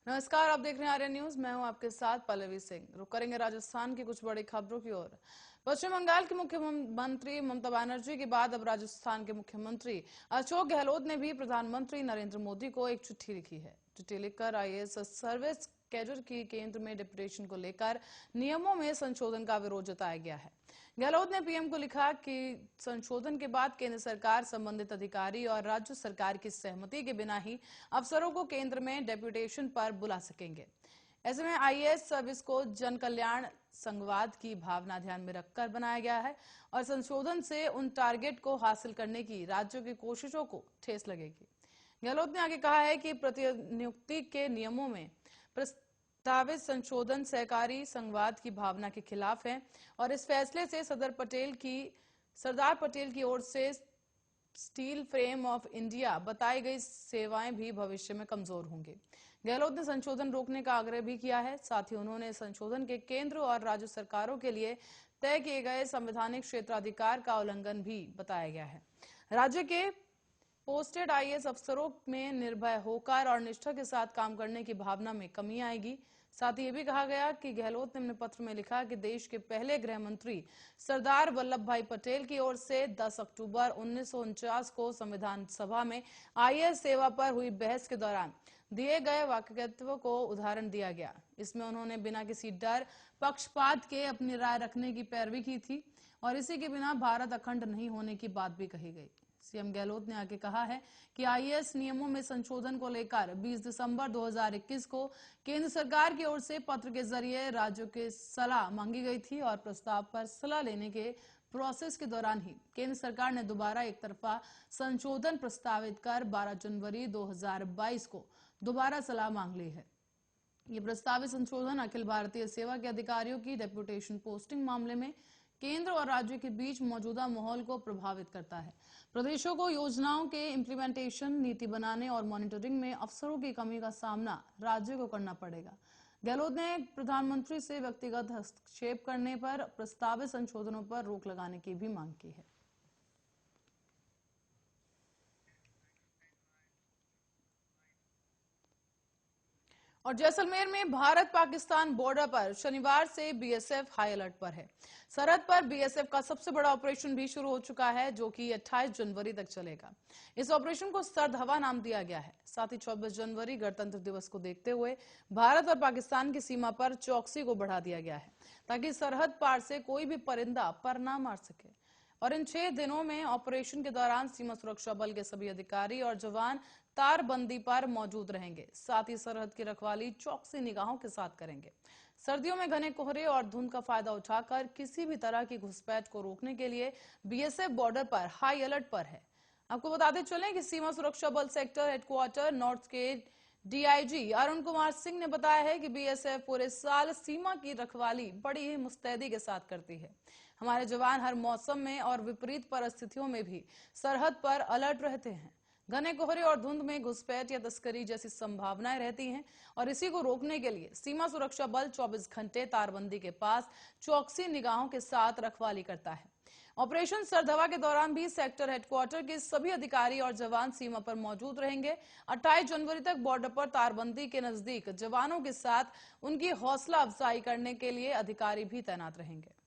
नमस्कार, आप देख रहे हैं आर्यन न्यूज। मैं हूं आपके साथ पल्लवी सिंह। रुक करेंगे राजस्थान की कुछ बड़ी खबरों की ओर। पश्चिम बंगाल की मुख्यमंत्री ममता बनर्जी के बाद अब राजस्थान के मुख्यमंत्री अशोक गहलोत ने भी प्रधानमंत्री नरेंद्र मोदी को एक चिट्ठी लिखी है। चिट्ठी लिखकर आईएएस सर्विस कैडर की केंद्र में डिप्यूटेशन को लेकर नियमों में संशोधन का विरोध जताया गया है। गहलोत ने पीएम को लिखा कि संशोधन के बाद केंद्र सरकार संबंधित अधिकारी और राज्य सरकार की सहमति के बिना ही अफसरों को केंद्र में डेप्यूटेशन पर बुला सकेंगे। ऐसे में आईएएस सर्विस को जन कल्याण संघवाद की भावना ध्यान में रखकर बनाया गया है और संशोधन से उन टारगेट को हासिल करने की राज्यों की कोशिशों को ठेस लगेगी। गहलोत ने आगे कहा है कि प्रतिनियुक्ति के नियमों में प्रस्तावित संशोधन सहकारी संघवाद की भावना के खिलाफ है और इस फैसले से सरदार पटेल की ओर से स्टील फ्रेम ऑफ इंडिया बताई गई सेवाएं भी भविष्य में कमजोर होंगी। गहलोत ने संशोधन रोकने का आग्रह भी किया है। साथ ही उन्होंने संशोधन के केंद्र और राज्य सरकारों के लिए तय किए गए संवैधानिक क्षेत्राधिकार का उल्लंघन भी बताया गया है। राज्य के पोस्टेड आईएएस अफसरों में निर्भय होकर और निष्ठा के साथ काम करने की भावना में कमी आएगी। साथ ही ये भी कहा गया कि गहलोत ने अपने पत्र में लिखा कि देश के पहले गृह मंत्री सरदार वल्लभ भाई पटेल की ओर से 10 अक्टूबर 1949 को संविधान सभा में आईएएस सेवा पर हुई बहस के दौरान दिए गए वक्तव्य को उदाहरण दिया गया। इसमें उन्होंने बिना किसी डर पक्षपात के अपनी राय रखने की पैरवी की थी और इसी के बिना भारत अखंड नहीं होने की बात भी कही गई। सीएम गहलोत ने आगे कहा है कि आईएएस नियमों में संशोधन को लेकर 20 दिसंबर 2021 को केंद्र सरकार की ओर से पत्र के जरिए राज्यों की सलाह मांगी गई थी और प्रस्ताव पर सलाह लेने के प्रोसेस के दौरान ही केंद्र सरकार ने दोबारा एक तरफा संशोधन प्रस्तावित कर 12 जनवरी 2022 को दोबारा सलाह मांग ली है। ये प्रस्तावित संशोधन अखिल भारतीय सेवा के अधिकारियों की डेप्यूटेशन पोस्टिंग मामले में केंद्र और राज्य के बीच मौजूदा माहौल को प्रभावित करता है। प्रदेशों को योजनाओं के इम्प्लीमेंटेशन, नीति बनाने और मॉनिटरिंग में अफसरों की कमी का सामना राज्य को करना पड़ेगा। गहलोत ने प्रधानमंत्री से व्यक्तिगत हस्तक्षेप करने पर प्रस्तावित संशोधनों पर रोक लगाने की भी मांग की है। और जैसलमेर में भारत पाकिस्तान बॉर्डर पर शनिवार से बीएसएफ हाई अलर्ट पर है। सरहद पर बीएसएफ का सबसे बड़ा ऑपरेशन भी शुरू हो चुका है, जो कि 28 जनवरी तक चलेगा। इस ऑपरेशन को सर्द हवा नाम दिया गया है। साथ ही 24 जनवरी गणतंत्र दिवस को देखते हुए भारत और पाकिस्तान की सीमा पर चौकसी को बढ़ा दिया गया है, ताकि सरहद पार से कोई भी परिंदा पर ना मार सके। और इन 6 दिनों में ऑपरेशन के दौरान सीमा सुरक्षा बल के सभी अधिकारी और जवान तारबंदी पर मौजूद रहेंगे। साथ ही सरहद की रखवाली चौकसी निगाहों के साथ करेंगे। सर्दियों में घने कोहरे और धुंध का फायदा उठाकर किसी भी तरह की घुसपैठ को रोकने के लिए बीएसएफ बॉर्डर पर हाई अलर्ट पर है। आपको बताते चलें कि सीमा सुरक्षा बल सेक्टर हेडक्वार्टर नॉर्थ के डीआईजी अरुण कुमार सिंह ने बताया है कि बीएसएफ पूरे साल सीमा की रखवाली बड़ी ही मुस्तैदी के साथ करती है। हमारे जवान हर मौसम में और विपरीत परिस्थितियों में भी सरहद पर अलर्ट रहते हैं। घने कोहरे और धुंध में घुसपैठ या तस्करी जैसी संभावनाएं रहती हैं और इसी को रोकने के लिए सीमा सुरक्षा बल 24 घंटे तारबंदी के पास चौकसी निगाहों के साथ रखवाली करता है। ऑपरेशन सर्द हवा के दौरान भी सेक्टर हेडक्वार्टर के सभी अधिकारी और जवान सीमा पर मौजूद रहेंगे। 28 जनवरी तक बॉर्डर पर तारबंदी के नजदीक जवानों के साथ उनकी हौसला अफजाई करने के लिए अधिकारी भी तैनात रहेंगे।